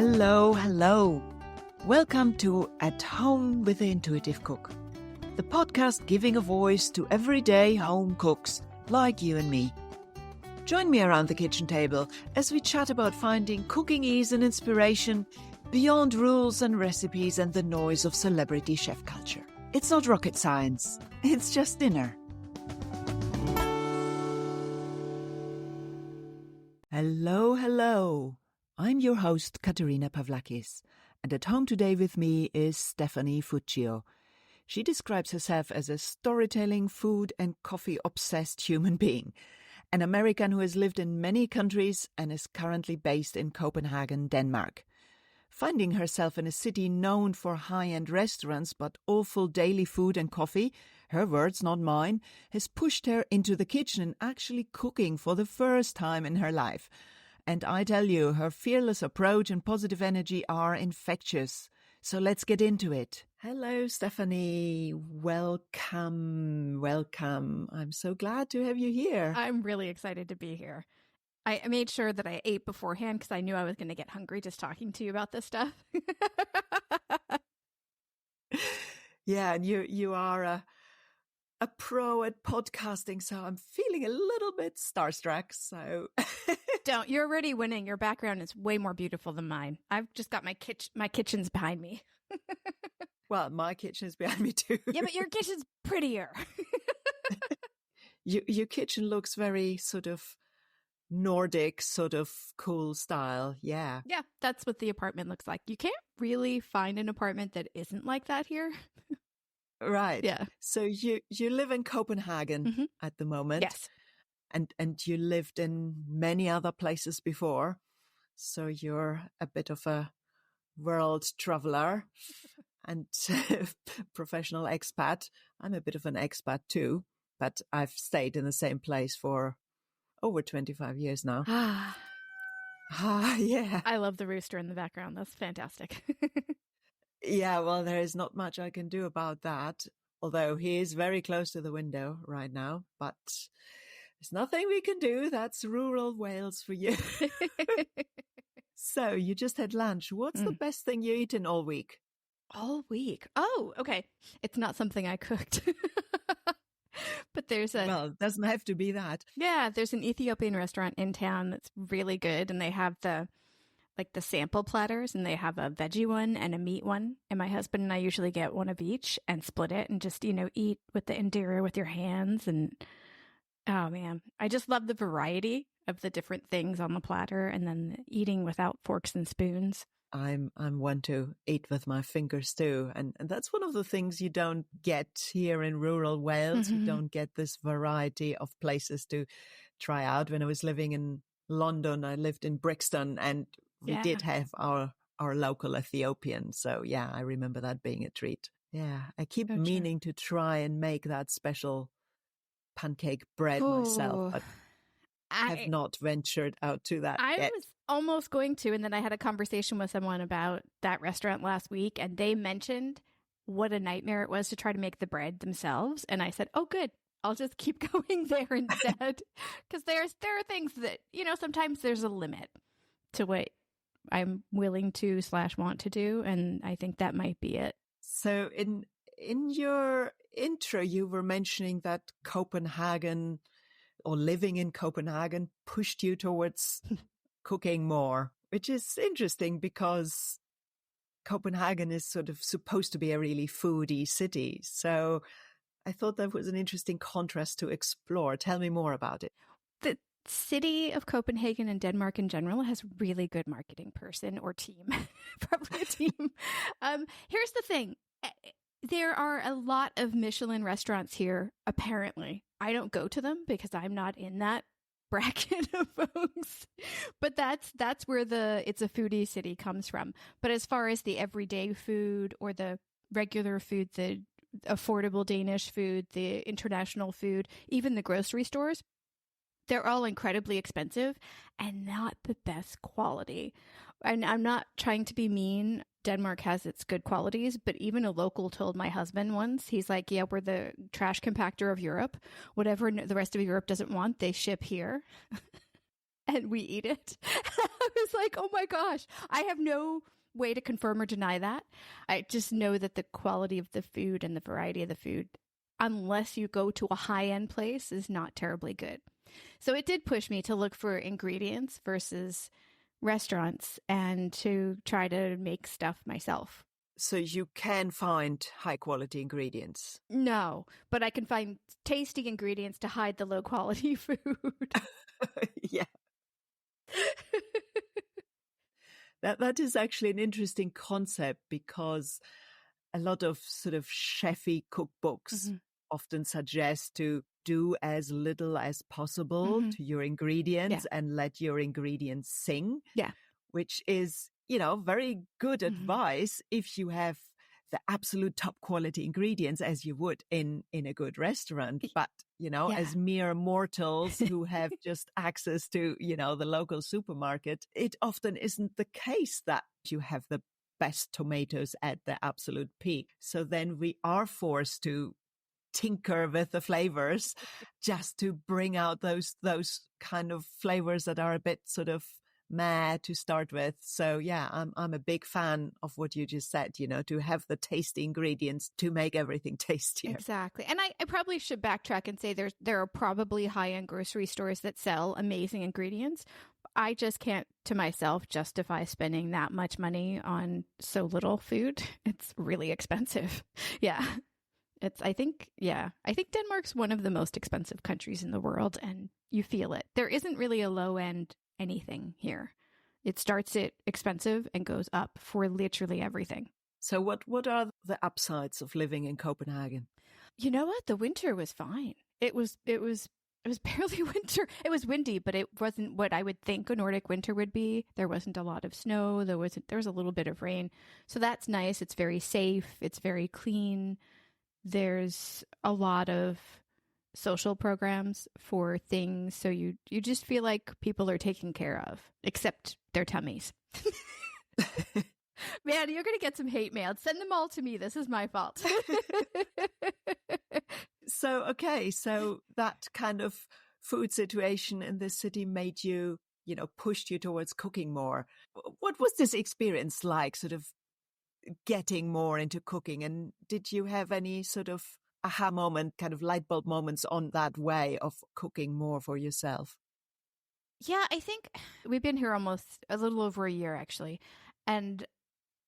Hello, hello. Welcome to At Home with the Intuitive Cook, the podcast giving a voice to everyday home cooks like you and me. Join me around the kitchen table as we chat about finding cooking ease and inspiration beyond rules and recipes and the noise of celebrity chef culture. It's not rocket science, it's just dinner. Hello, hello. I'm your host, Katerina Pavlakis, and at home today with me is Stephanie Fuccio. She describes herself as a storytelling, food and coffee-obsessed human being, an American who has lived in many countries and is currently based in Copenhagen, Denmark. Finding herself in a city known for high-end restaurants but awful daily food and coffee, her words, not mine, has pushed her into the kitchen and actually cooking for the first time in her life. And I tell you, her fearless approach and positive energy are infectious. So let's get into it. Hello, Stephanie. Welcome. I'm so glad to have you here. I'm really excited to be here. I made sure that I ate beforehand because I knew I was going to get hungry just talking to you about this stuff. Yeah, and you are a pro at podcasting, so I'm feeling a little bit starstruck. So Don't. You're already winning. Your background is way more beautiful than mine. I've just got my kitchen's behind me. Well, my kitchen is behind me too. Yeah, but your kitchen's prettier. Your kitchen looks very sort of Nordic, sort of cool style. Yeah. Yeah, that's what the apartment looks like. You can't really find an apartment that isn't like that here. Right. Yeah. So you live in Copenhagen at the moment. Yes. And you lived in many other places before. So you're a bit of a world traveler and professional expat. I'm a bit of an expat too, but I've stayed in the same place for over 25 years now. Yeah. I love the rooster in the background. That's fantastic. Yeah, well, there is not much I can do about that, although he is very close to the window right now, but there's nothing we can do. That's rural Wales for you. So you just had lunch. What's the best thing you eaten all week? All week. Oh, okay. It's not something I cooked. But Well, it doesn't have to be that. Yeah, there's an Ethiopian restaurant in town that's really good, and they have the sample platters, and they have a veggie one and a meat one. And my husband and I usually get one of each and split it and just, eat with the interior with your hands. And oh man, I just love the variety of the different things on the platter, and then eating without forks and spoons. I'm one to eat with my fingers too. And that's one of the things you don't get here in rural Wales. You don't get this variety of places to try out. When I was living in London, I lived in Brixton, and we did have our local Ethiopian. So yeah, I remember that being a treat. Yeah, I keep meaning to try and make that special pancake bread myself, but I have not ventured out to that yet. I was almost going to, and then I had a conversation with someone about that restaurant last week, and they mentioned what a nightmare it was to try to make the bread themselves. And I said, oh, good. I'll just keep going there instead. Because there are things that, sometimes there's a limit to what I'm willing to / want to do. And I think that might be it. So in your intro, you were mentioning that Copenhagen or living in Copenhagen pushed you towards cooking more, which is interesting because Copenhagen is sort of supposed to be a really foodie city. So I thought that was an interesting contrast to explore. Tell me more about it. The city of Copenhagen and Denmark in general has really good marketing person or team, probably a team. Here's the thing. There are a lot of Michelin restaurants here, apparently. I don't go to them because I'm not in that bracket of folks. But that's where it's a foodie city comes from. But as far as the everyday food or the regular food, the affordable Danish food, the international food, even the grocery stores, they're all incredibly expensive and not the best quality. And I'm not trying to be mean. Denmark has its good qualities, but even a local told my husband once, he's like, yeah, we're the trash compactor of Europe. Whatever the rest of Europe doesn't want, they ship here. And we eat it. I was like, oh my gosh, I have no way to confirm or deny that. I just know that the quality of the food and the variety of the food, unless you go to a high-end place, is not terribly good. So it did push me to look for ingredients versus restaurants and to try to make stuff myself. So you can find high-quality ingredients? No, but I can find tasty ingredients to hide the low-quality food. Yeah. That is actually an interesting concept, because a lot of sort of chefy cookbooks often suggest to do as little as possible to your ingredients and let your ingredients sing. Yeah. Which is, very good advice if you have the absolute top quality ingredients, as you would in a good restaurant. But, as mere mortals who have just access to, the local supermarket, it often isn't the case that you have the best tomatoes at the absolute peak. So then we are forced to tinker with the flavors just to bring out those kind of flavors that are a bit sort of mad to start with. So yeah, I'm a big fan of what you just said, to have the tasty ingredients to make everything tastier. Exactly. And I probably should backtrack and say there are probably high-end grocery stores that sell amazing ingredients. I just can't, to myself, justify spending that much money on so little food. It's really expensive. Yeah. I think Denmark's one of the most expensive countries in the world, and you feel it. There isn't really a low-end anything here. It starts at expensive and goes up for literally everything. So what are the upsides of living in Copenhagen? You know what? The winter was fine. It was barely winter. It was windy, but it wasn't what I would think a Nordic winter would be. There wasn't a lot of snow. There was a little bit of rain. So that's nice. It's very safe. It's very clean. There's a lot of social programs for things, so you just feel like people are taken care of, except their tummies. Man, you're gonna get some hate mail. Send them all to me. This is my fault. So that kind of food situation in this city made you, pushed you towards cooking more. What was this experience like, sort of getting more into cooking? And did you have any sort of aha moment, kind of light bulb moments on that way of cooking more for yourself? Yeah, I think we've been here almost a little over a year, actually. And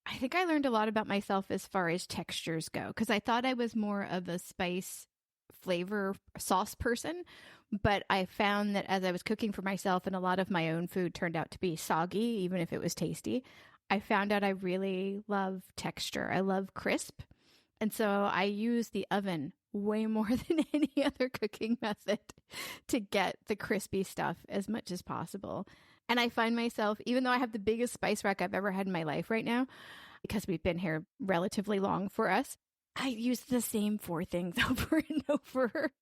I think I learned a lot about myself as far as textures go, because I thought I was more of a spice flavor sauce person. But I found that as I was cooking for myself, and a lot of my own food turned out to be soggy, even if it was tasty, I found out I really love texture. I love crisp. And so I use the oven way more than any other cooking method to get the crispy stuff as much as possible. And I find myself, even though I have the biggest spice rack I've ever had in my life right now, because we've been here relatively long for us, I use the same 4 things over and over.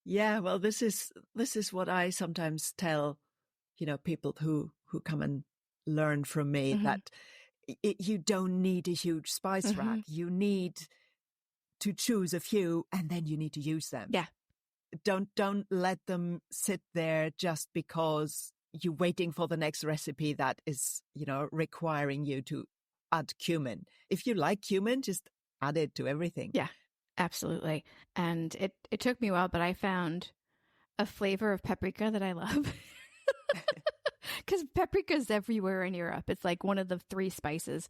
Yeah, well, this is what I sometimes tell, people who come and learn from me, that you don't need a huge spice rack. You need to choose a few, and then you need to use them. Yeah. Don't let them sit there just because you're waiting for the next recipe that is, requiring you to add cumin. If you like cumin, just add it to everything. Yeah, absolutely. And it took me a while, but I found a flavor of paprika that I love. Because paprika is everywhere in Europe. It's like one of the 3 spices.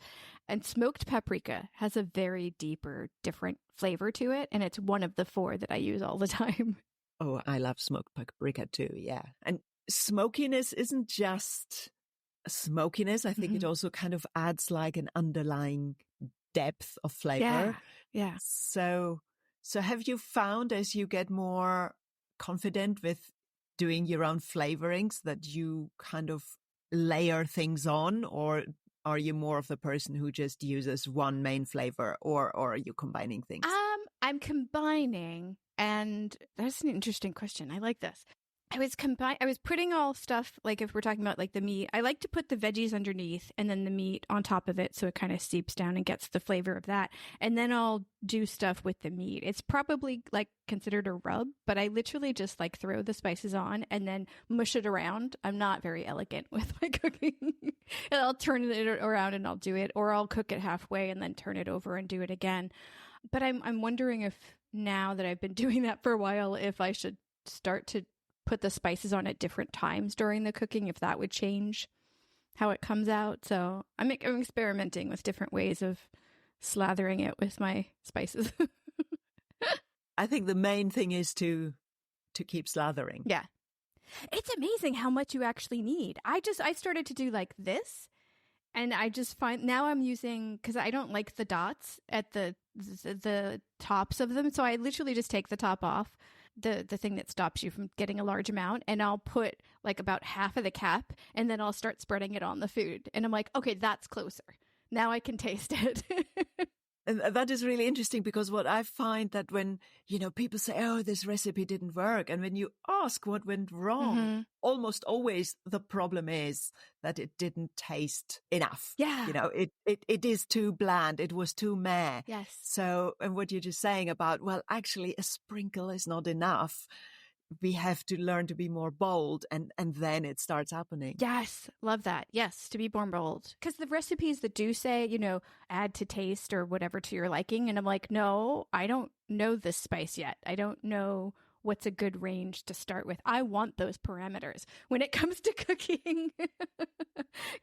And smoked paprika has a very deeper, different flavor to it. And it's one of the 4 that I use all the time. Oh, I love smoked paprika too, yeah. And smokiness isn't just smokiness. I think it also kind of adds like an underlying depth of flavor. Yeah. So have you found, as you get more confident with doing your own flavorings, that you kind of layer things on, or are you more of the person who just uses one main flavor, or are you combining things? I'm combining, and that's an interesting question. I like this. I was putting all stuff, like if we're talking about like the meat, I like to put the veggies underneath and then the meat on top of it so it kind of seeps down and gets the flavor of that. And then I'll do stuff with the meat. It's probably like considered a rub, but I literally just like throw the spices on and then mush it around. I'm not very elegant with my cooking. And I'll turn it around and I'll do it, or I'll cook it halfway and then turn it over and do it again. But I'm wondering if now that I've been doing that for a while, if I should start to put the spices on at different times during the cooking, if that would change how it comes out. So I'm experimenting with different ways of slathering it with my spices. I think the main thing is to keep slathering. Yeah. It's amazing how much you actually need. I started to do like this, and I just find now I'm using, because I don't like the dots at the tops of them. So I literally just take the top off, the thing that stops you from getting a large amount, and I'll put like about half of the cap, and then I'll start spreading it on the food. And I'm like, okay, that's closer. Now I can taste it. And that is really interesting, because what I find that when, people say, oh, this recipe didn't work, and when you ask what went wrong, almost always the problem is that it didn't taste enough. Yeah. It is too bland. It was too meh. Yes. So, and what you're just saying about, well, actually a sprinkle is not enough. We have to learn to be more bold, and then it starts happening. Yes. Love that. Yes. To be more bold. Because the recipes that do say, add to taste or whatever to your liking. And I'm like, no, I don't know this spice yet. I don't know what's a good range to start with. I want those parameters when it comes to cooking.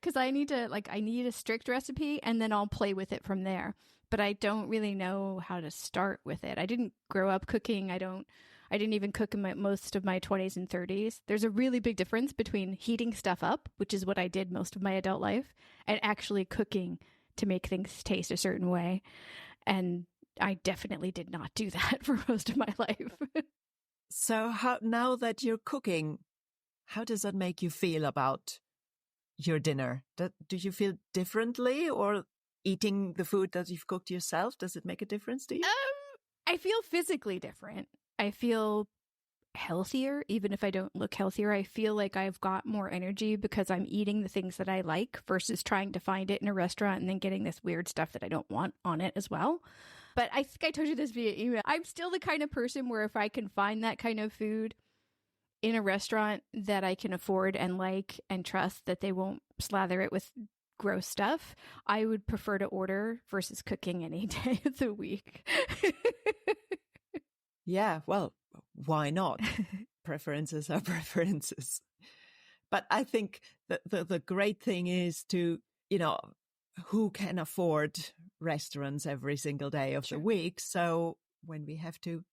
Because I need a strict recipe, and then I'll play with it from there. But I don't really know how to start with it. I didn't grow up cooking. I didn't even cook in most of my 20s and 30s. There's a really big difference between heating stuff up, which is what I did most of my adult life, and actually cooking to make things taste a certain way. And I definitely did not do that for most of my life. So now that you're cooking, how does that make you feel about your dinner? Do you feel differently, or eating the food that you've cooked yourself? Does it make a difference to you? I feel physically different. I feel healthier, even if I don't look healthier. I feel like I've got more energy because I'm eating the things that I like versus trying to find it in a restaurant and then getting this weird stuff that I don't want on it as well. But I think I told you this via email. I'm still the kind of person where if I can find that kind of food in a restaurant that I can afford and like and trust that they won't slather it with gross stuff, I would prefer to order versus cooking any day of the week. Yeah, well, why not? Preferences are preferences. But I think that the great thing is to, who can afford restaurants every single day of the week? So when we have to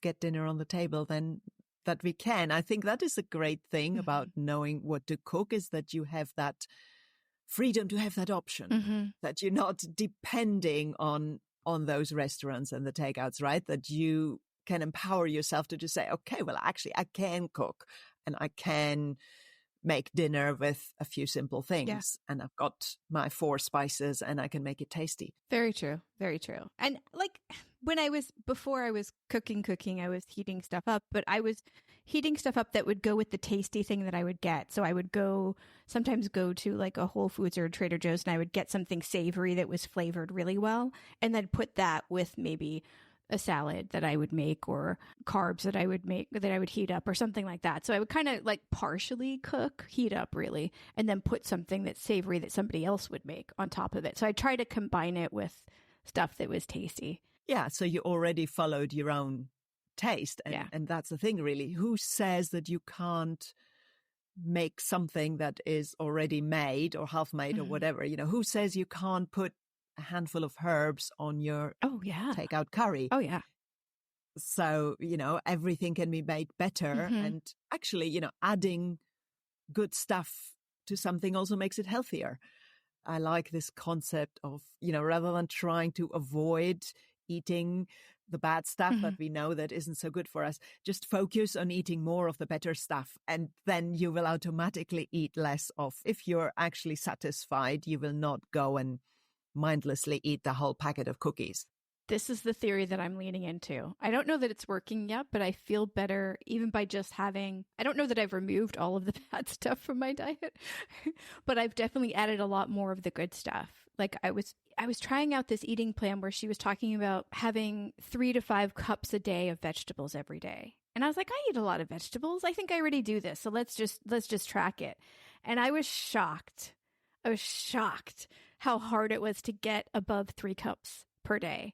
get dinner on the table, then that we can. I think that is a great thing about knowing what to cook, is that you have that freedom to have that option, that you're not depending on those restaurants and the takeouts, right? That you can empower yourself to just say, okay, well, actually, I can cook and I can make dinner with a few simple things, and I've got my 4 spices and I can make it tasty. Very true. Very true. And like before I was cooking, I was heating stuff up, but I was heating stuff up that would go with the tasty thing that I would get. So I would sometimes go to like a Whole Foods or a Trader Joe's, and I would get something savory that was flavored really well, and then put that with maybe a salad that I would make, or carbs that I would make, that I would heat up, or something like that. So I would kind of like partially heat up really, and then put something that's savory that somebody else would make on top of it. So I try to combine it with stuff that was tasty. Yeah, so you already followed your own taste. And that's the thing, really. Who says that you can't make something that is already made or half made or whatever? Who says you can't put a handful of herbs on your takeout curry? Oh, yeah. So, everything can be made better. And actually, adding good stuff to something also makes it healthier. I like this concept of, rather than trying to avoid eating the bad stuff that we know that isn't so good for us, just focus on eating more of the better stuff. And then you will automatically eat less of. If you're actually satisfied, you will not go and mindlessly eat the whole packet of cookies. This is the theory that I'm leaning into. I don't know that it's working yet, but I feel better even by just having, I don't know that I've removed all of the bad stuff from my diet, but I've definitely added a lot more of the good stuff. Like I was trying out this eating plan where she was talking about having 3 to 5 cups a day of vegetables every day. And I was like, I eat a lot of vegetables. I think I already do this. So let's just track it. And I was shocked. I was shocked how hard it was to get above 3 cups per day.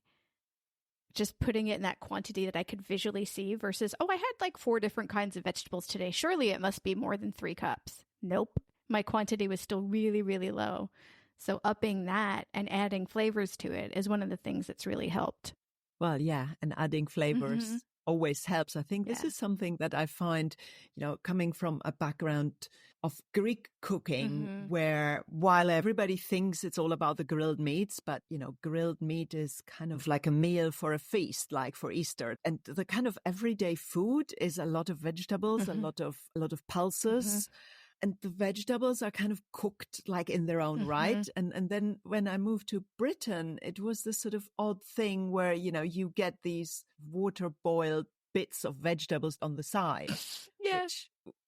Just putting it in that quantity that I could visually see versus, oh, I had like 4 different kinds of vegetables today. Surely it must be more than 3 cups. Nope. My quantity was still really, really low. So upping that and adding flavors to it is one of the things that's really helped. Well, yeah, and adding flavors always helps. I think this is something that I find, coming from a background of Greek cooking, where while everybody thinks it's all about the grilled meats, but, grilled meat is kind of like a meal for a feast, like for Easter. And the kind of everyday food is a lot of vegetables, a lot of pulses. And the vegetables are kind of cooked like in their own right. And then when I moved to Britain, it was this sort of odd thing where, you get these water boiled bits of vegetables on the side. Yeah.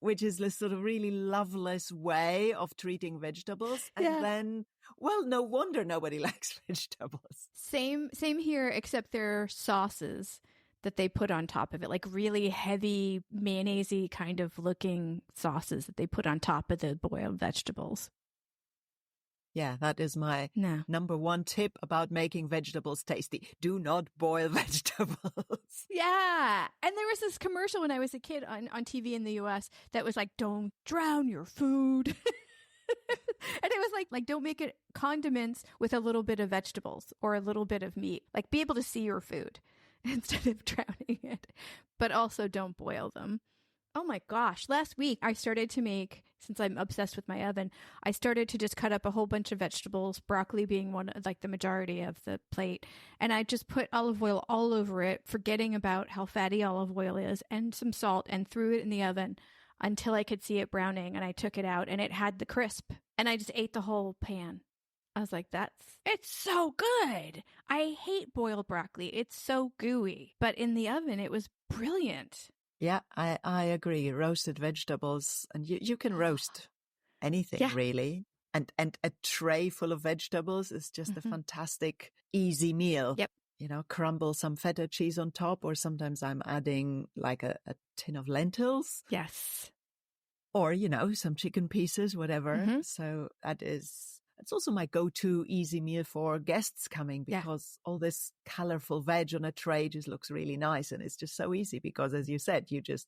Which is this sort of really loveless way of treating vegetables. And then, well, no wonder nobody likes vegetables. Same here, except they're sauces that they put on top of it, like really heavy mayonnaise-y kind of looking sauces that they put on top of the boiled vegetables. Yeah, that is my number one tip about making vegetables tasty. Do not boil vegetables. Yeah. And there was this commercial when I was a kid on TV in the US that was like, don't drown your food. And it was like, don't make it condiments with a little bit of vegetables or a little bit of meat. Like, be able to see your food instead of drowning it, but also don't boil them. Oh my gosh. Last week I started to make, since I'm obsessed with my oven, I started to just cut up a whole bunch of vegetables, broccoli being one, like the majority of the plate. And I just put olive oil all over it, forgetting about how fatty olive oil is, and some salt, and threw it in the oven until I could see it browning. And I took it out and it had the crisp, and I just ate the whole pan. I was like, it's so good. I hate boiled broccoli. It's so gooey. But in the oven, it was brilliant. Yeah, I agree. Roasted vegetables, and you can roast anything, really. And a tray full of vegetables is just a fantastic, easy meal. Yep. Crumble some feta cheese on top, or sometimes I'm adding like a tin of lentils. Yes. Or, some chicken pieces, whatever. So it's also my go-to easy meal for guests coming, because all this colorful veg on a tray just looks really nice. And it's just so easy because, as you said, you just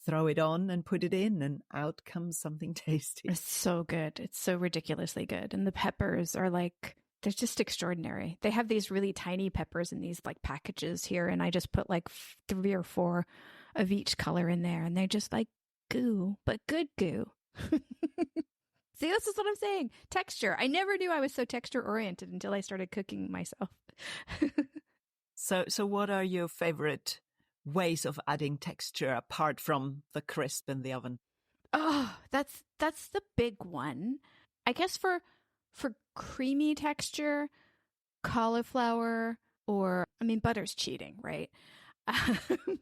throw it on and put it in and out comes something tasty. It's so good. It's so ridiculously good. And the peppers are like, they're just extraordinary. They have these really tiny peppers in these like packages here. And I just put like 3 or 4 of each color in there. And they're just like goo, but good goo. See, this is what I'm saying. Texture. I never knew I was so texture oriented until I started cooking myself. So what are your favorite ways of adding texture apart from the crisp in the oven? Oh, that's the big one. I guess for creamy texture, cauliflower, or butter's cheating, right?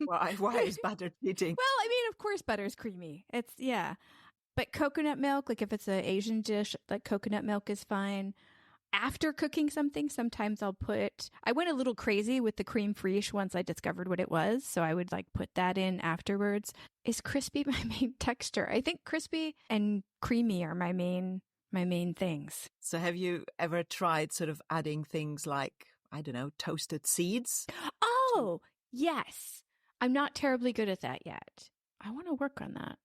Why is butter cheating? Well, of course butter's creamy. It's But coconut milk, like if it's an Asian dish, like coconut milk is fine. After cooking something, sometimes I went a little crazy with the creme fraiche once I discovered what it was. So I would like put that in afterwards. Is crispy my main texture? I think crispy and creamy are my main things. So have you ever tried sort of adding things like, I don't know, toasted seeds? Oh, yes. I'm not terribly good at that yet. I want to work on that.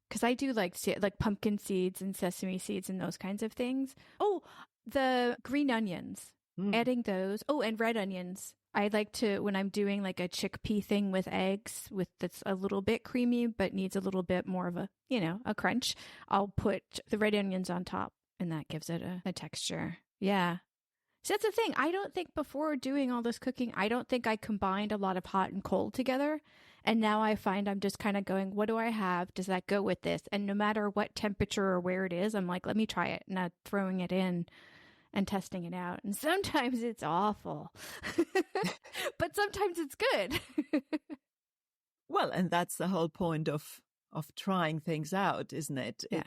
Because I do like pumpkin seeds and sesame seeds and those kinds of things. Oh, the green onions, adding those. Oh, and red onions. I like to, when I'm doing like a chickpea thing with eggs, that's a little bit creamy but needs a little bit more of a crunch, I'll put the red onions on top, and that gives it a texture. Yeah. So that's the thing. I don't think before doing all this cooking, I don't think I combined a lot of hot and cold together. And now I find I'm just kind of going, what do I have? Does that go with this? And no matter what temperature or where it is, I'm like, let me try it. Not throwing it in and testing it out. And sometimes it's awful, but sometimes it's good. Well, and that's the whole point of trying things out, isn't it? Yeah.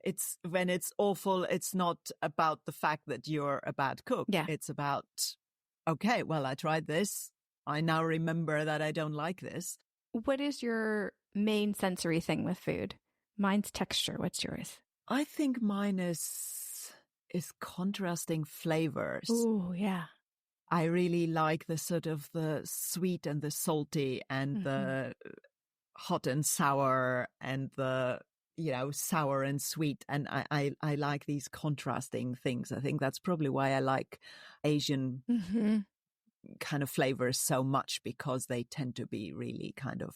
It's when it's awful, it's not about the fact that you're a bad cook. Yeah. It's about, okay, well, I tried this. I now remember that I don't like this. What is your main sensory thing with food? Mine's texture. What's yours? I think mine is contrasting flavors. Oh, yeah. I really like the sort of the sweet and the salty and the hot and sour and the, sour and sweet. And I like these contrasting things. I think that's probably why I like Asian kind of flavors so much, because they tend to be really kind of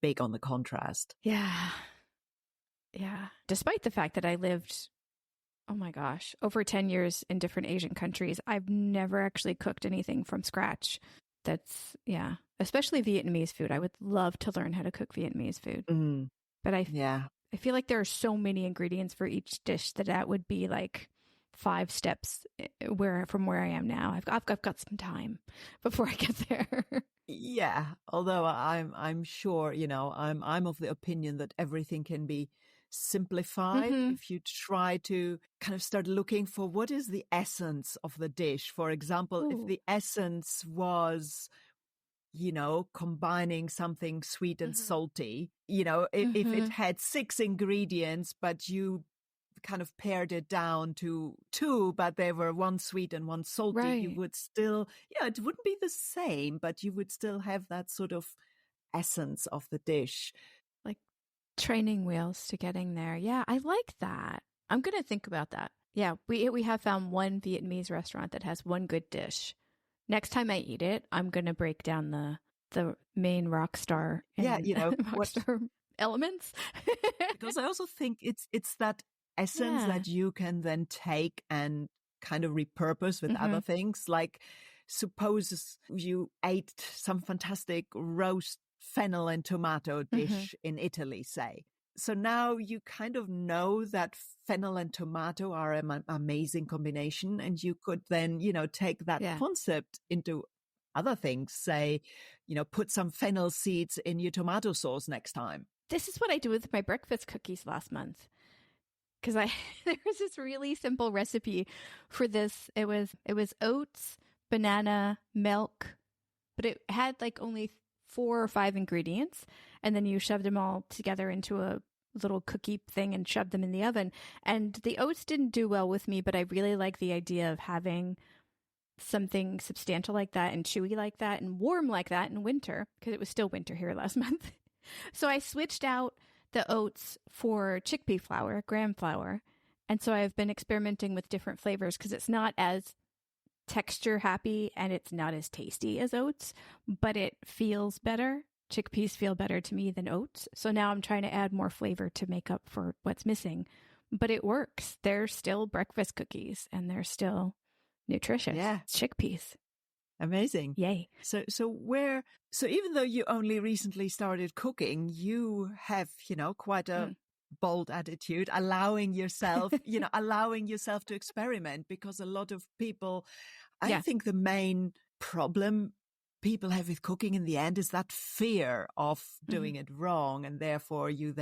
big on the contrast. Yeah. Yeah. Despite the fact that I lived, oh my gosh, over 10 years in different Asian countries, I've never actually cooked anything from scratch. That's, yeah, especially Vietnamese food. I would love to learn how to cook Vietnamese food. But I feel like there are so many ingredients for each dish that would be like 5 steps from where I am now. I've got some time before I get there. Yeah, although I'm sure, I'm of the opinion that everything can be simplified if you try to kind of start looking for what is the essence of the dish. For example, if the essence was, combining something sweet and salty, if it had 6 ingredients, but you kind of pared it down to 2, but they were 1 sweet and 1 salty, you would still, it wouldn't be the same, but you would still have that sort of essence of the dish. Like training wheels to getting there. Yeah, I like that. I'm going to think about that. Yeah, we have found one Vietnamese restaurant that has one good dish. Next time I eat it, I'm going to break down the main rock star. Star elements. Because I also think it's that essence that you can then take and kind of repurpose with other things. Like, suppose you ate some fantastic roast fennel and tomato dish in Italy, say. So now you kind of know that fennel and tomato are an amazing combination, and you could then, take that concept into other things. Say, put some fennel seeds in your tomato sauce next time. This is what I did with my breakfast cookies last month. Because there was this really simple recipe for this. It was oats, banana, milk, but it had like only 4 or 5 ingredients, and then you shoved them all together into a little cookie thing and shoved them in the oven. And the oats didn't do well with me, but I really like the idea of having something substantial like that and chewy like that and warm like that in winter, because it was still winter here last month. So I switched out the oats for chickpea flour, graham flour. And so I've been experimenting with different flavors because it's not as texture happy and it's not as tasty as oats, but it feels better. Chickpeas feel better to me than oats. So now I'm trying to add more flavor to make up for what's missing. But it works. They're still breakfast cookies and they're still nutritious. Yeah. It's chickpeas. Amazing. Yay. So even though you only recently started cooking, you have, quite a bold attitude, allowing yourself to experiment, because a lot of people, I think the main problem people have with cooking in the end is that fear of doing it wrong. And therefore you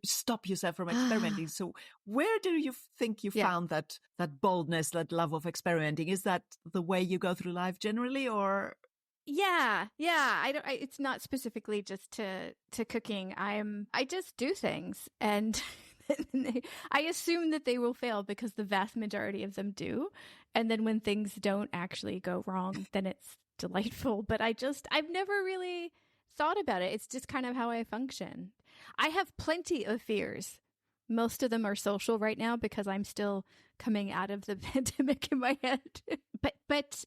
stop yourself from experimenting. So where do you think you found that boldness, that love of experimenting? Is that the way you go through life generally, or? Yeah. It's not specifically just to cooking. I just do things, and I assume that they will fail because the vast majority of them do. And then when things don't actually go wrong, then it's delightful. But I've never really thought about it. It's just kind of how I function. I have plenty of fears. Most of them are social right now because I'm still coming out of the pandemic in my head. But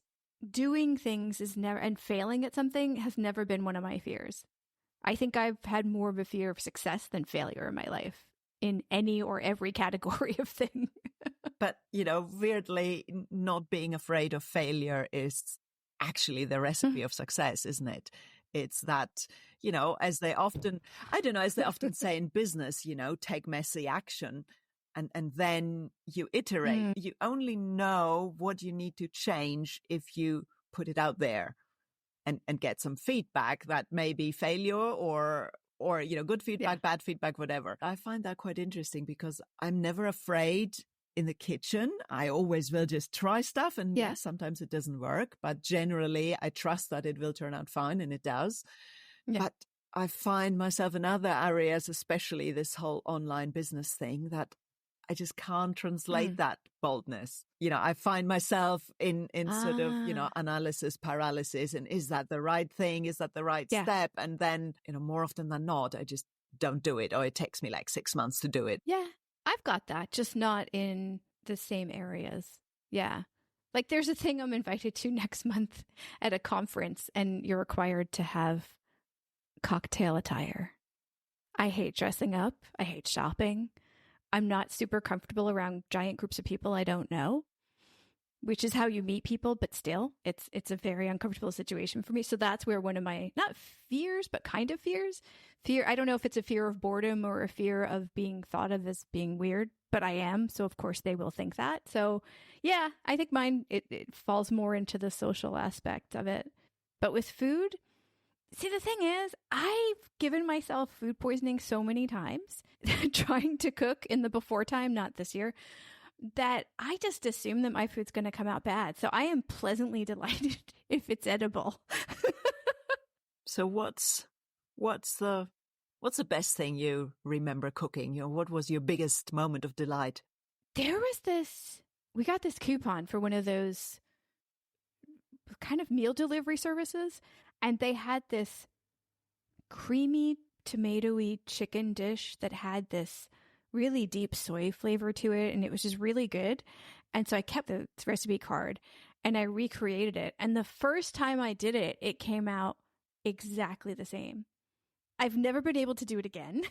doing things is never, and failing at something has never been one of my fears. I think I've had more of a fear of success than failure in my life, in any or every category of thing. But, weirdly, not being afraid of failure is actually the recipe of success, isn't it? It's that, as they often say in business, take messy action. and then you iterate. You only know what you need to change if you put it out there and get some feedback that may be failure or good feedback, bad feedback, whatever. I find that quite interesting because I'm never afraid in the kitchen. I always will just try stuff, and sometimes it doesn't work, but generally I trust that it will turn out fine, and it does. But I find myself in other areas, especially this whole online business thing, that I just can't translate that boldness. I find myself in sort of, analysis paralysis. And is that the right thing? Is that the right step? And then, more often than not, I just don't do it, or it takes me like 6 months to do it. Yeah, I've got that, just not in the same areas. Yeah. Like there's a thing I'm invited to next month at a conference, and you're required to have cocktail attire. I hate dressing up. I hate shopping. I'm not super comfortable around giant groups of people I don't know, which is how you meet people, but still, it's a very uncomfortable situation for me. So that's where one of my, not fears, but kind of fear, I don't know if it's a fear of boredom or a fear of being thought of as being weird, but I am. So of course they will think that. So yeah, I think mine, it falls more into the social aspect of it. But with food, see, the thing is, I've given myself food poisoning so many times trying to cook in the before time, not this year, that I just assume that my food's going to come out bad. So I am pleasantly delighted if it's edible. So what's the best thing you remember cooking? What was your biggest moment of delight? We got this coupon for one of those kind of meal delivery services, and they had this creamy, tomatoey chicken dish that had this really deep soy flavor to it, and it was just really good. And so I kept the recipe card and I recreated it. And the first time I did it, it came out exactly the same. I've never been able to do it again.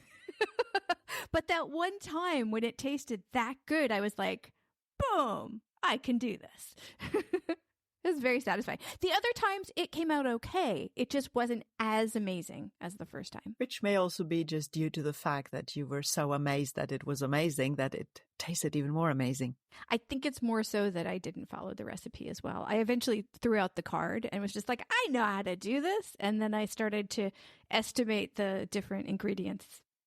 But that one time when it tasted that good, I was like, boom, I can do this. It was very satisfying. The other times it came out okay. It just wasn't as amazing as the first time. Which may also be just due to the fact that you were so amazed that it was amazing that it tasted even more amazing. I think it's more so that I didn't follow the recipe as well. I eventually threw out the card and was just like, I know how to do this. And then I started to estimate the different ingredients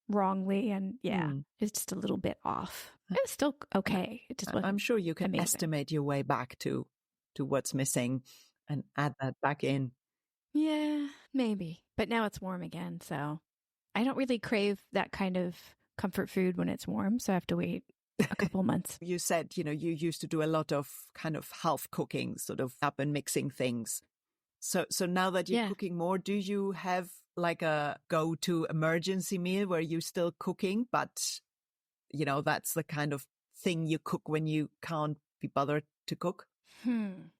wrongly. And it's just a little bit off. It was still okay. It just wasn't I'm sure you can estimate your way back to what's missing and add that back in. Yeah, maybe. But now it's warm again, so I don't really crave that kind of comfort food when it's warm, so I have to wait a couple months. You said, you used to do a lot of kind of half cooking, sort of up and mixing things. So now that you're cooking more, do you have like a go-to emergency meal where you're still cooking, but, that's the kind of thing you cook when you can't be bothered to cook?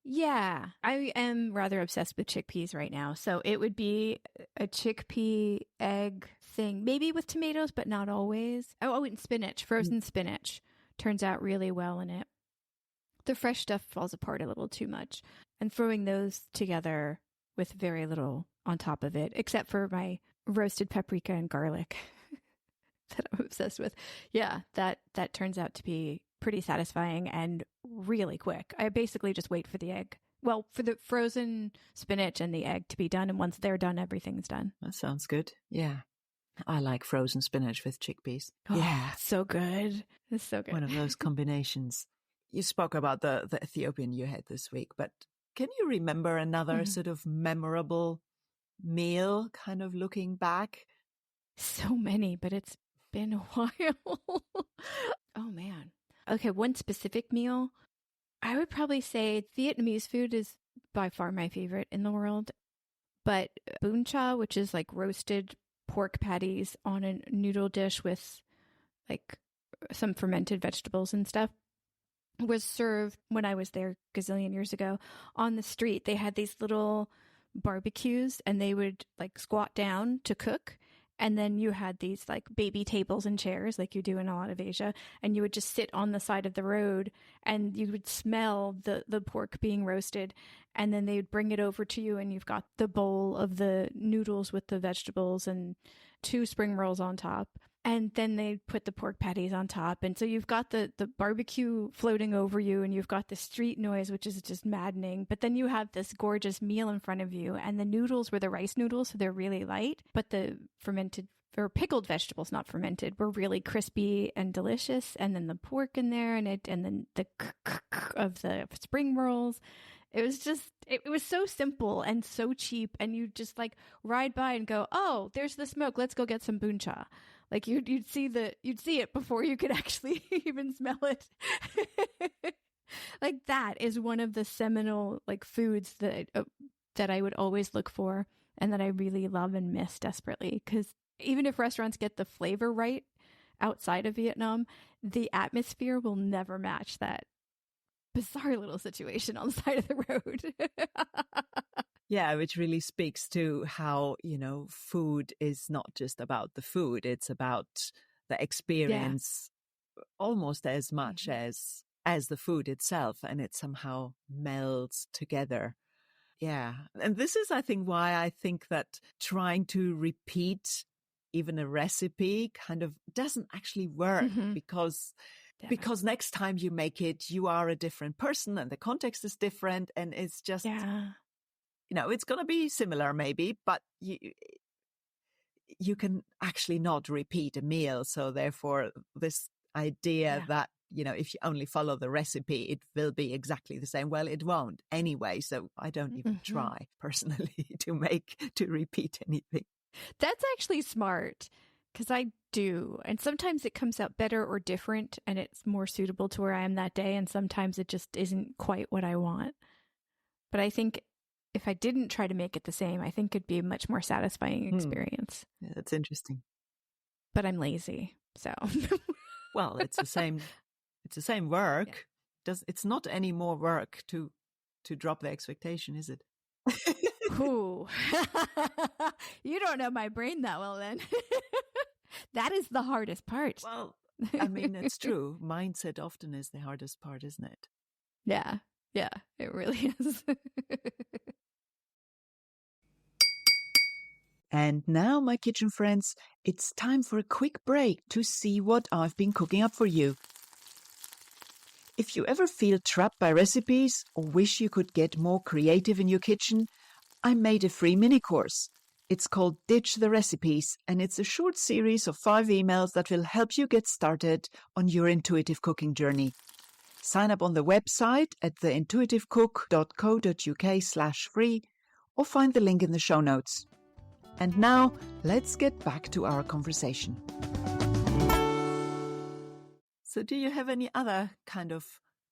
Yeah, I am rather obsessed with chickpeas right now. So it would be a chickpea egg thing, maybe with tomatoes, but not always. Oh, and spinach, frozen spinach turns out really well in it. The fresh stuff falls apart a little too much. And throwing those together with very little on top of it, except for my roasted paprika and garlic that I'm obsessed with. Yeah, that turns out to be pretty satisfying and really quick. I basically just wait for the egg. Well, for the frozen spinach and the egg to be done. And once they're done, everything's done. That sounds good. Yeah. I like frozen spinach with chickpeas. Oh, yeah. So good. It's so good. One of those combinations. You spoke about the Ethiopian you had this week, but can you remember another sort of memorable meal kind of looking back? So many, but it's been a while. Oh, man. Okay, one specific meal. I would probably say Vietnamese food is by far my favorite in the world. But bún chả, which is like roasted pork patties on a noodle dish with like some fermented vegetables and stuff, was served when I was there a gazillion years ago on the street. They had these little barbecues and they would like squat down to cook. And then you had these like baby tables and chairs like you do in a lot of Asia. And you would just sit on the side of the road and you would smell the pork being roasted. And then they would bring it over to you and you've got the bowl of the noodles with the vegetables and 2 spring rolls on top. And then they put the pork patties on top. And so you've got the barbecue floating over you, and you've got the street noise, which is just maddening. But then you have this gorgeous meal in front of you. And the noodles were the rice noodles, so they're really light. But the fermented or pickled vegetables, not fermented, were really crispy and delicious. And then the pork in there, and then the of the spring rolls. It was just, it was so simple and so cheap. And you just like ride by and go, oh, there's the smoke. Let's go get some bun cha. Like you'd see it before you could actually even smell it. Like that is one of the seminal like foods that I would always look for and that I really love and miss desperately. Because even if restaurants get the flavor right outside of Vietnam, the atmosphere will never match that bizarre little situation on the side of the road. Yeah, which really speaks to how, food is not just about the food. It's about the experience almost as much as the food itself. And it somehow melds together. Yeah. And this is, I think, why I think that trying to repeat even a recipe kind of doesn't actually work because next time you make it, you are a different person and the context is different. And it's just... it's going to be similar maybe, but you can actually not repeat a meal. So therefore, this idea that, if you only follow the recipe, it will be exactly the same. Well, it won't anyway. So I don't even try personally to repeat anything. That's actually smart because I do. And sometimes it comes out better or different and it's more suitable to where I am that day. And sometimes it just isn't quite what I want. But I think if I didn't try to make it the same, I think it'd be a much more satisfying experience. Yeah, that's interesting. But I'm lazy, so. Well, it's the same. It's the same work. Yeah. It's not any more work to drop the expectation, is it? Ooh. You don't know my brain that well, then. That is the hardest part. Well, I mean, it's true. Mindset often is the hardest part, isn't it? Yeah. Yeah, it really is. And now, my kitchen friends, it's time for a quick break to see what I've been cooking up for you. If you ever feel trapped by recipes or wish you could get more creative in your kitchen, I made a free mini course. It's called Ditch the Recipes, and it's a short series of 5 emails that will help you get started on your intuitive cooking journey. Sign up on the website at theintuitivecook.co.uk/free or find the link in the show notes. And now, let's get back to our conversation. So do you have any other kind of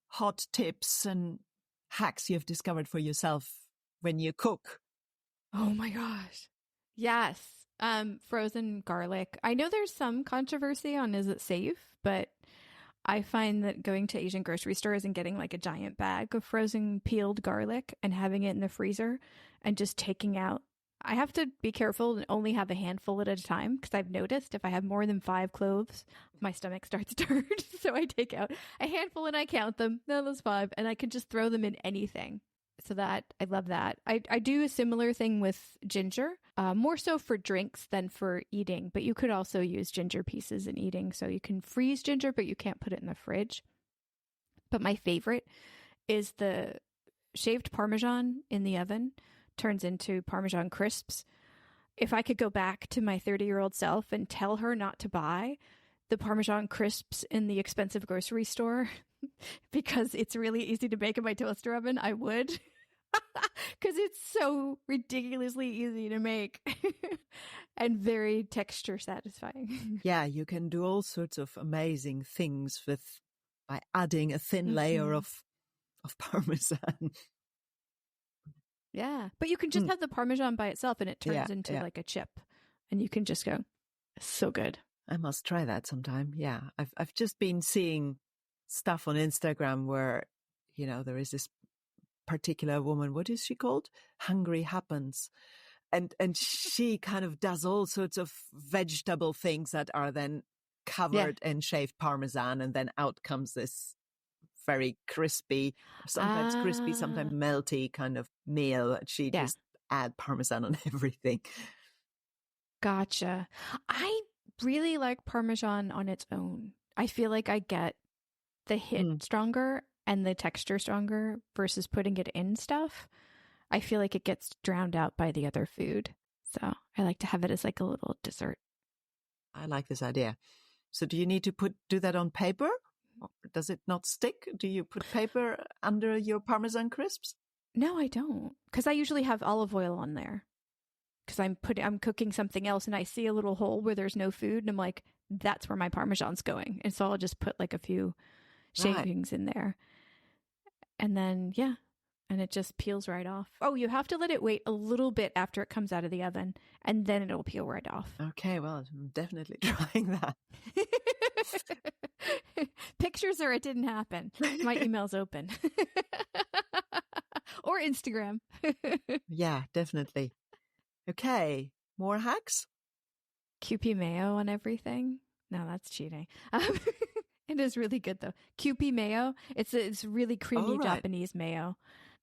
hot tips and hacks you've discovered for yourself when you cook? Oh my gosh. Yes. Frozen garlic. I know there's some controversy on is it safe, but I find that going to Asian grocery stores and getting like a giant bag of frozen peeled garlic and having it in the freezer and just taking out, I have to be careful and only have a handful at a time because I've noticed if I have more than 5 cloves, my stomach starts to hurt. So I take out a handful and I count them. No, those 5. And I can just throw them in anything. So that, I love that. I do a similar thing with ginger, more so for drinks than for eating. But you could also use ginger pieces in eating. So you can freeze ginger, but you can't put it in the fridge. But my favorite is the shaved Parmesan in the oven. Turns into Parmesan crisps. If I could go back to my 30-year-old self and tell her not to buy the Parmesan crisps in the expensive grocery store because it's really easy to bake in my toaster oven, I would. Because it's so ridiculously easy to make and very texture satisfying. Yeah, you can do all sorts of amazing things by adding a thin layer of Parmesan. Yeah, but you can just have the Parmesan by itself and it turns into like a chip and you can just go, so good. I must try that sometime. Yeah, I've just been seeing stuff on Instagram where, there is this particular woman, what is she called? Hungry Happens. And she kind of does all sorts of vegetable things that are then covered in shaved Parmesan, and then out comes this very crispy, sometimes crispy, sometimes melty kind of meal. She just add Parmesan on everything. Gotcha. I really like Parmesan on its own. I feel like I get the hit stronger and the texture stronger versus putting it in stuff. I feel like it gets drowned out by the other food. So I like to have it as like a little dessert. I like this idea. So do you need to do that on paper? Or does it not stick? Do you put paper under your Parmesan crisps? No, I don't. Because I usually have olive oil on there. Because I'm cooking something else and I see a little hole where there's no food. And I'm like, that's where my Parmesan's going. And so I'll just put like a few shavings in there. And then, yeah. And it just peels right off. Oh, you have to let it wait a little bit after it comes out of the oven, and then it'll peel right off. Okay, well, I'm definitely trying that. Pictures or it didn't happen. My email's open. Or Instagram. Yeah, definitely. Okay, more hacks? Kewpie mayo on everything? No, that's cheating. It is really good, though. Kewpie mayo. It's really creamy Japanese mayo.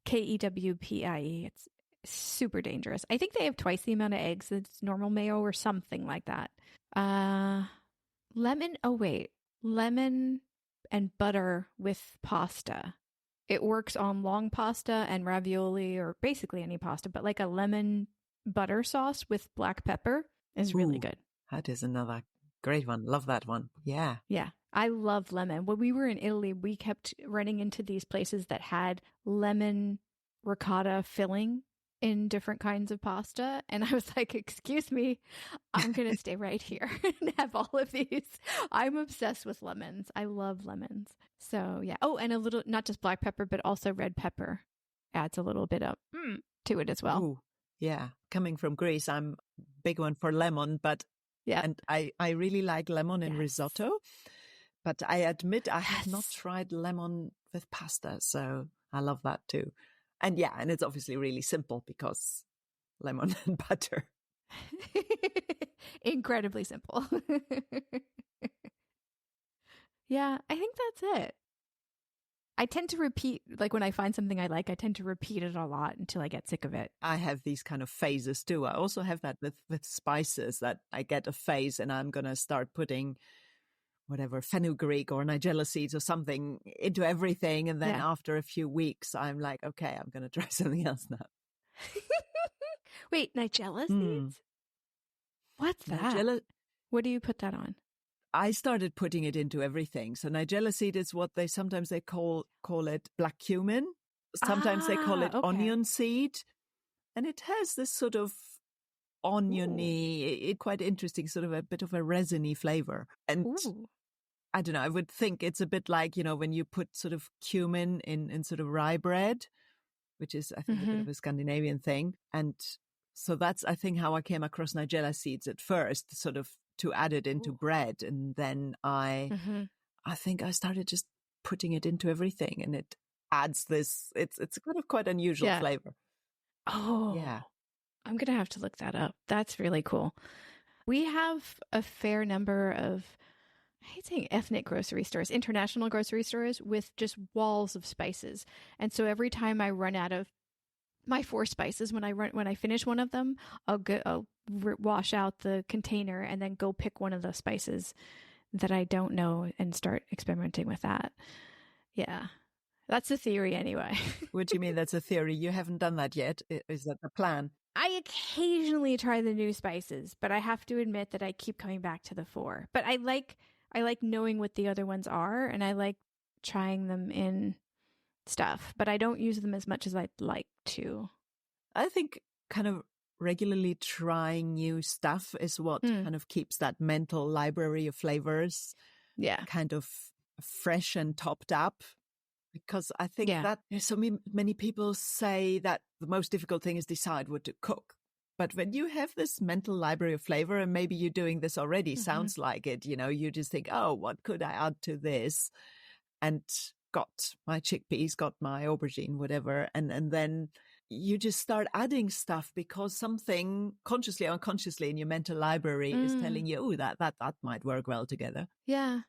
Kewpie. It's super dangerous. I think they have twice the amount of eggs as normal mayo or something like that. Lemon and butter with pasta. It works on long pasta and ravioli or basically any pasta, but like a lemon butter sauce with black pepper is really good. That is another great one. Love that one. Yeah. Yeah. I love lemon. When we were in Italy, we kept running into these places that had lemon ricotta filling in different kinds of pasta. And I was like, excuse me, I'm going to stay right here and have all of these. I'm obsessed with lemons. I love lemons. So yeah. Oh, and a little, not just black pepper, but also red pepper adds a little bit of to it as well. Ooh, yeah. Coming from Greece, I'm a big one for lemon, but yeah. And I really like lemon in risotto. But I admit I have not tried lemon with pasta, so I love that too. And yeah, and it's obviously really simple because lemon and butter. Incredibly simple. Yeah, I think that's it. I tend to repeat, like when I find something I like, I tend to repeat it a lot until I get sick of it. I have these kind of phases too. I also have that with spices, that I get a phase and I'm going to start putting whatever, fenugreek or nigella seeds or something into everything. And then after a few weeks, I'm like, okay, I'm going to try something else now. Wait, nigella seeds? What's that? What do you put that on? I started putting it into everything. So nigella seed is what they call it black cumin. Sometimes they call it onion seed. And it has this sort of oniony, quite interesting, sort of a bit of a resiny flavor. And I don't know, I would think it's a bit like, when you put sort of cumin in sort of rye bread, which is, I think, a bit of a Scandinavian thing. And so that's, I think, how I came across nigella seeds at first, sort of to add it into bread. And then I think I started just putting it into everything, and it adds this, it's kind of quite unusual flavor. Oh, yeah. I'm going to have to look that up. That's really cool. We have a fair number of, I hate saying ethnic grocery stores, international grocery stores with just walls of spices. And so every time I run out of my 4 spices, when I finish one of them, I'll wash out the container and then go pick one of the spices that I don't know and start experimenting with that. Yeah. That's the theory anyway. What do you mean that's a theory? You haven't done that yet. Is that the plan? I occasionally try the new spices, but I have to admit that I keep coming back to the 4. But I like knowing what the other ones are, and I like trying them in stuff, but I don't use them as much as I'd like to. I think kind of regularly trying new stuff is what kind of keeps that mental library of flavors kind of fresh and topped up. Because I think that so many people say that the most difficult thing is decide what to cook. But when you have this mental library of flavor, and maybe you're doing this already, sounds like it, you just think, oh, what could I add to this? And got my chickpeas, got my aubergine, whatever. And then you just start adding stuff because something consciously or unconsciously in your mental library is telling you, oh, that might work well together. Yeah.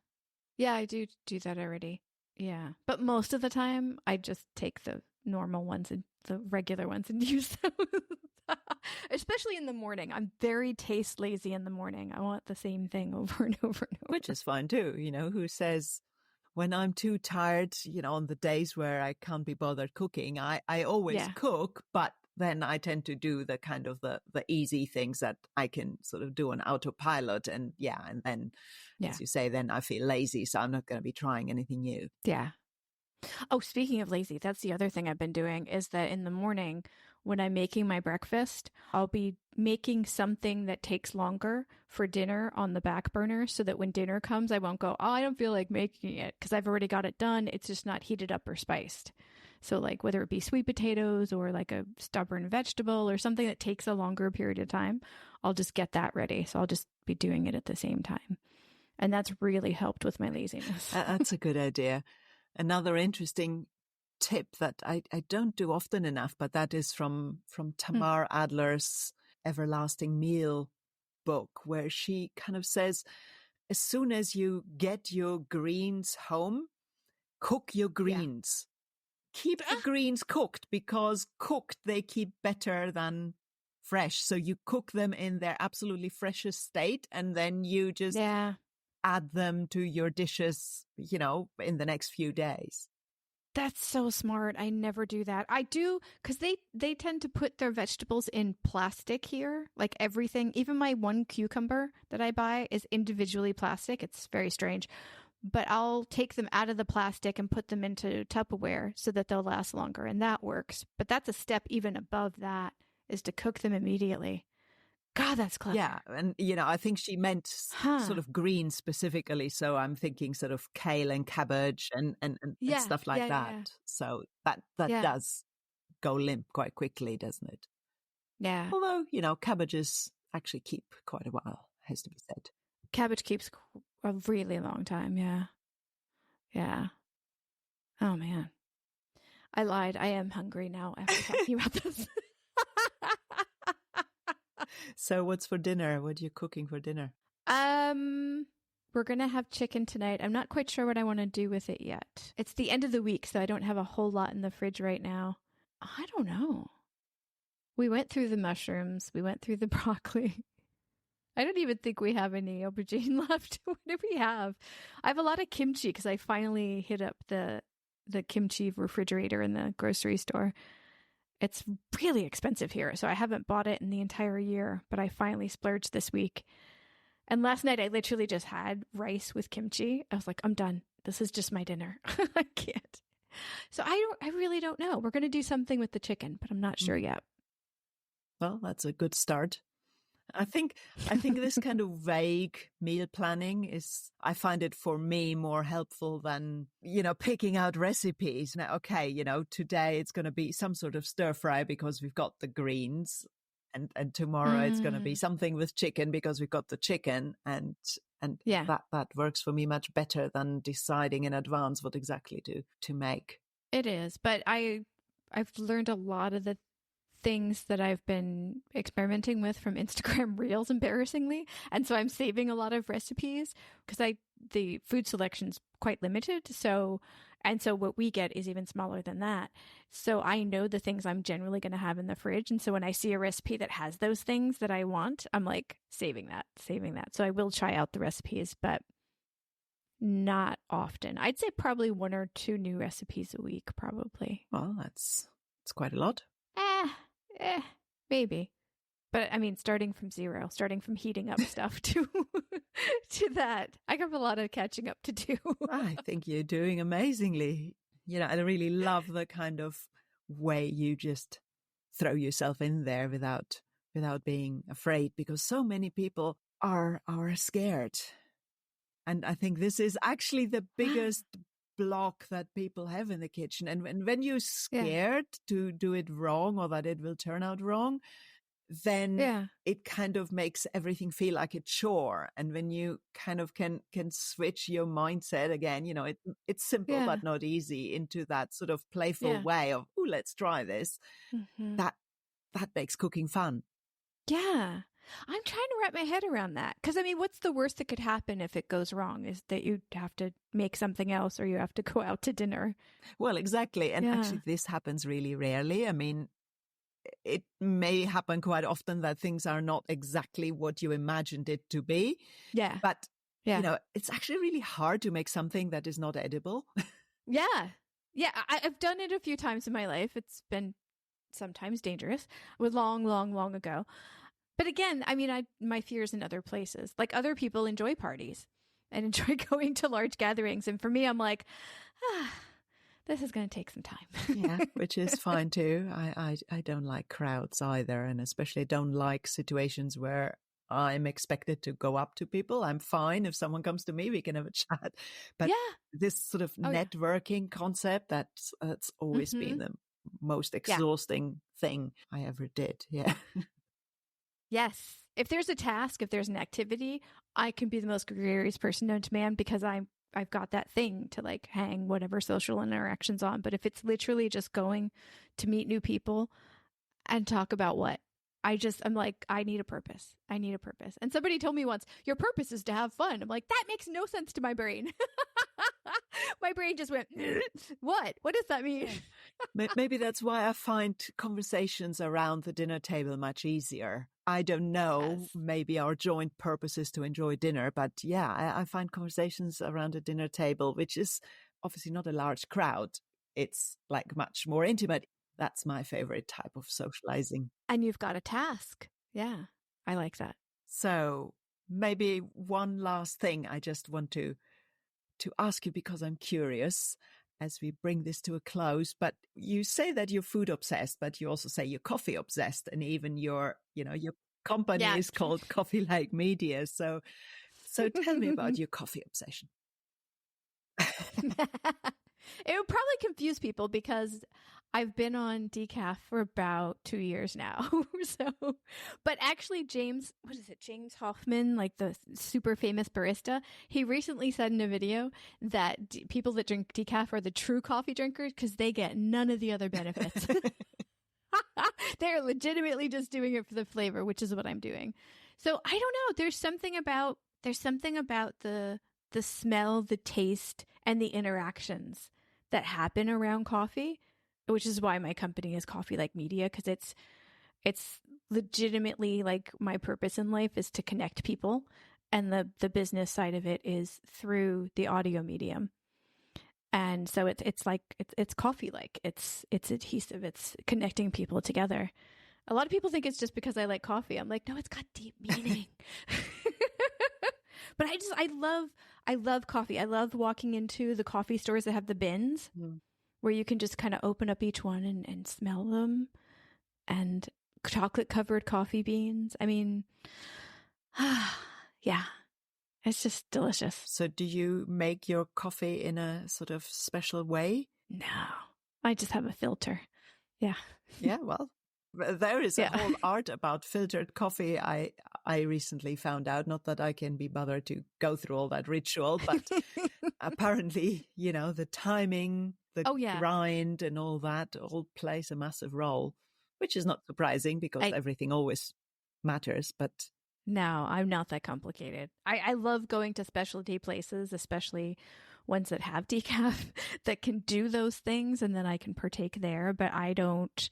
Yeah, I do that already. Yeah. But most of the time, I just take the normal ones and the regular ones and use them. Especially in the morning. I'm very taste lazy in the morning. I want the same thing over and over and over. Which is fine too. Who says when I'm too tired, on the days where I can't be bothered cooking, I always cook, but then I tend to do the kind of the easy things that I can sort of do on autopilot. And then, as you say, then I feel lazy. So I'm not going to be trying anything new. Yeah. Oh, speaking of lazy, that's the other thing I've been doing is that in the morning when I'm making my breakfast, I'll be making something that takes longer for dinner on the back burner so that when dinner comes, I won't go, oh, I don't feel like making it because I've already got it done. It's just not heated up or spiced. So like whether it be sweet potatoes or like a stubborn vegetable or something that takes a longer period of time, I'll just get that ready. So I'll just be doing it at the same time. And that's really helped with my laziness. That's a good idea. Another interesting tip that I don't do often enough, but that is from Tamar Adler's Everlasting Meal book, where she kind of says, as soon as you get your greens home, cook your greens. Keep the greens cooked, because cooked they keep better than fresh. So you cook them in their absolutely freshest state, and then you just add them to your dishes, in the next few days. That's so smart. I never do that. I do because they tend to put their vegetables in plastic here. Like everything, even my one cucumber that I buy is individually plastic. It's very strange. But I'll take them out of the plastic and put them into Tupperware so that they'll last longer. And that works. But that's a step even above that, is to cook them immediately. God, that's clever. Yeah. And, I think she meant sort of green specifically. So I'm thinking sort of kale and cabbage and stuff like that. Yeah. So that does go limp quite quickly, doesn't it? Yeah. Although, cabbages actually keep quite a while, has to be said. Cabbage keeps a really long time. Yeah. Yeah. Oh, man. I lied. I am hungry now after talking about this. So what's for dinner? What are you cooking for dinner? We're going to have chicken tonight. I'm not quite sure what I want to do with it yet. It's the end of the week, so I don't have a whole lot in the fridge right now. I don't know. We went through the mushrooms. We went through the broccoli. I don't even think we have any aubergine left. What do we have? I have a lot of kimchi because I finally hit up the kimchi refrigerator in the grocery store. It's really expensive here, so I haven't bought it in the entire year, but I finally splurged this week. And last night I literally just had rice with kimchi. I was like, I'm done. This is just my dinner. I can't. So I really don't know. We're going to do something with the chicken, but I'm not sure yet. Well, that's a good start. I think this kind of vague meal planning is, I find it for me more helpful than, picking out recipes. Now, okay, today it's going to be some sort of stir fry because we've got the greens, and tomorrow it's going to be something with chicken because we've got the chicken, and that works for me much better than deciding in advance what exactly to make. It is, but I've learned a lot of the things that I've been experimenting with from Instagram Reels, embarrassingly. And so I'm saving a lot of recipes because the food selection's quite limited. So what we get is even smaller than that. So I know the things I'm generally going to have in the fridge. And so when I see a recipe that has those things that I want, I'm like saving that. So I will try out the recipes, but not often. I'd say probably 1 or 2 new recipes a week, probably. Well, it's quite a lot. Maybe. But I mean, starting from zero, starting from heating up stuff to that, I have a lot of catching up to do. I think you're doing amazingly. I really love the kind of way you just throw yourself in there without being afraid, because so many people are scared. And I think this is actually the biggest block that people have in the kitchen. And when you're scared to do it wrong or that it will turn out wrong, then it kind of makes everything feel like a chore. And when you kind of can switch your mindset again, it's simple but not easy, into that sort of playful way of, oh, let's try this. That makes cooking fun. Yeah. I'm trying to wrap my head around that. Because, I mean, what's the worst that could happen if it goes wrong is that you have to make something else or you have to go out to dinner. Well, exactly. And actually, this happens really rarely. I mean, it may happen quite often that things are not exactly what you imagined it to be. Yeah. But, Yeah. it's actually really hard to make something that is not edible. Yeah. Yeah. I've done it a few times in my life. It's been sometimes dangerous. It was long, long, long ago. But again, I mean, my fear's in other places. Like other people enjoy parties and enjoy going to large gatherings. And for me, I'm like, this is going to take some time. Yeah, which is fine too. I don't like crowds either, and especially don't like situations where I'm expected to go up to people. I'm fine if someone comes to me, we can have a chat. But Yeah. this sort of networking concept, that's always been the most exhausting thing I ever did. Yeah. Yes. If there's a task, if there's an activity, I can be the most gregarious person known to man because I've got that thing to like hang whatever social interactions on. But if it's literally just going to meet new people and talk about what, I'm like, I need a purpose. I need a purpose. And somebody told me once, your purpose is to have fun. I'm like, that makes no sense to my brain. My brain just went, what? What does that mean? Maybe that's why I find conversations around the dinner table much easier. I don't know, Yes. Maybe our joint purpose is to enjoy dinner, but yeah, I find conversations around a dinner table, which is obviously not a large crowd. It's like much more intimate. That's my favorite type of socializing. And you've got a task. Yeah, I like that. So maybe one last thing I just want to ask you, because I'm curious as we bring this to a close. But you say that you're food obsessed, but you also say you're coffee obsessed, and even your company is called Coffee Like Media. So tell me about your coffee obsession. It would probably confuse people because I've been on decaf for about 2 years now. But actually James Hoffman, like the super famous barista, he recently said in a video that people that drink decaf are the true coffee drinkers because they get none of the other benefits. They're legitimately just doing it for the flavor, which is what I'm doing. So I don't know. There's something about the smell, the taste, and the interactions that happen around coffee, which is why my company is Coffee Like Media, because it's legitimately like my purpose in life is to connect people, and the business side of it is through the audio medium. And so it's coffee like, it's adhesive, it's connecting people together. A lot of people think it's just because I like coffee. I'm like, no, it's got deep meaning. But I love coffee. I love walking into the coffee stores that have the bins where you can just kind of open up each one and smell them, and chocolate covered coffee beans. I mean, yeah, it's just delicious. So do you make your coffee in a sort of special way? No, I just have a filter. Yeah. Yeah, well, there is a whole art about filtered coffee. I recently found out, not that I can be bothered to go through all that ritual, but apparently, the timing, the grind and all that all plays a massive role, which is not surprising because everything always matters. But no, I'm not that complicated. I love going to specialty places, especially ones that have decaf that can do those things, and then I can partake there. But I don't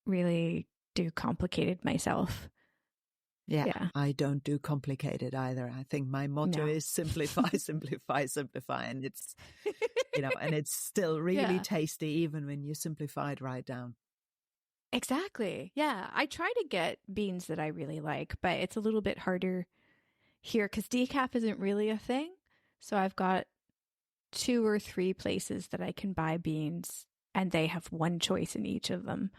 really do complicated myself. Yeah, I don't do complicated either. I think my motto is simplify, simplify, simplify. And it's, and it's still really tasty even when you simplify it right down. Exactly. Yeah. I try to get beans that I really like, but it's a little bit harder here because decaf isn't really a thing. So I've got 2 or 3 places that I can buy beans, and they have one choice in each of them.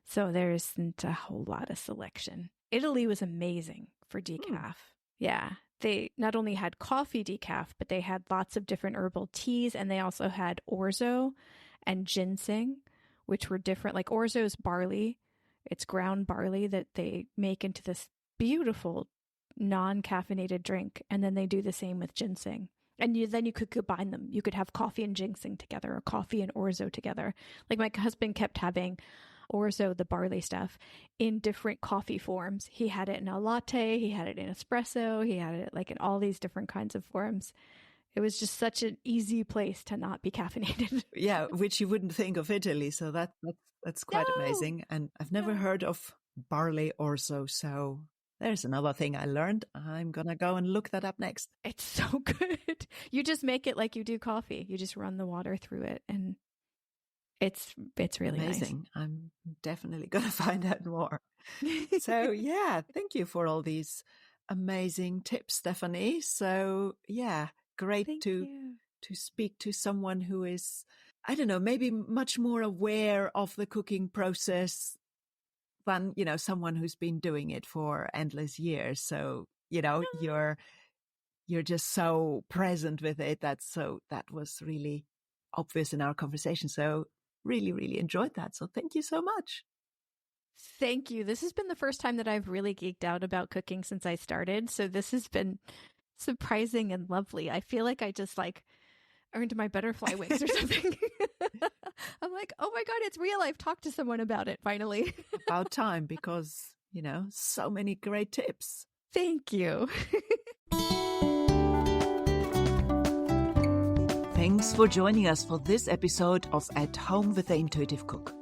So there isn't a whole lot of selection. Italy was amazing for decaf. Yeah. They not only had coffee decaf, but they had lots of different herbal teas, and they also had orzo and ginseng, which were different. Like orzo is barley. It's ground barley that they make into this beautiful non-caffeinated drink. And then they do the same with ginseng. And then you could combine them. You could have coffee and ginseng together, or coffee and orzo together. Like my husband kept having orzo, the barley stuff, in different coffee forms. He had it in a latte, he had it in espresso, he had it like in all these different kinds of forms. It was just such an easy place to not be caffeinated. Yeah, which you wouldn't think of Italy. So that's quite amazing. And I've never heard of barley orzo. So there's another thing I learned. I'm going to go and look that up next. It's so good. You just make it like you do coffee. You just run the water through it, and it's really amazing. Nice. I'm definitely going to find out more. So yeah, thank you for all these amazing tips, Stephanie. So yeah, great to speak to someone who is, I don't know, maybe much more aware of the cooking process than, someone who's been doing it for endless years. So, you're just so present with it. That was really obvious in our conversation. So really, really enjoyed that. So thank you so much. Thank you. This has been the first time that I've really geeked out about cooking since I started. So this has been surprising and lovely. I feel like I just earned my butterfly wings or something. I'm like, oh my God, it's real. I've talked to someone about it finally. About time, because, so many great tips. Thank you. Thanks for joining us for this episode of At Home with the Intuitive Cook.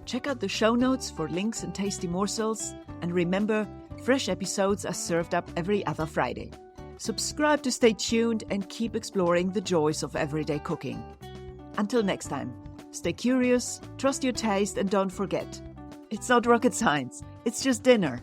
Check out the show notes for links and tasty morsels. And remember, fresh episodes are served up every other Friday. Subscribe to stay tuned and keep exploring the joys of everyday cooking. Until next time, stay curious, trust your taste, and don't forget, it's not rocket science, it's just dinner.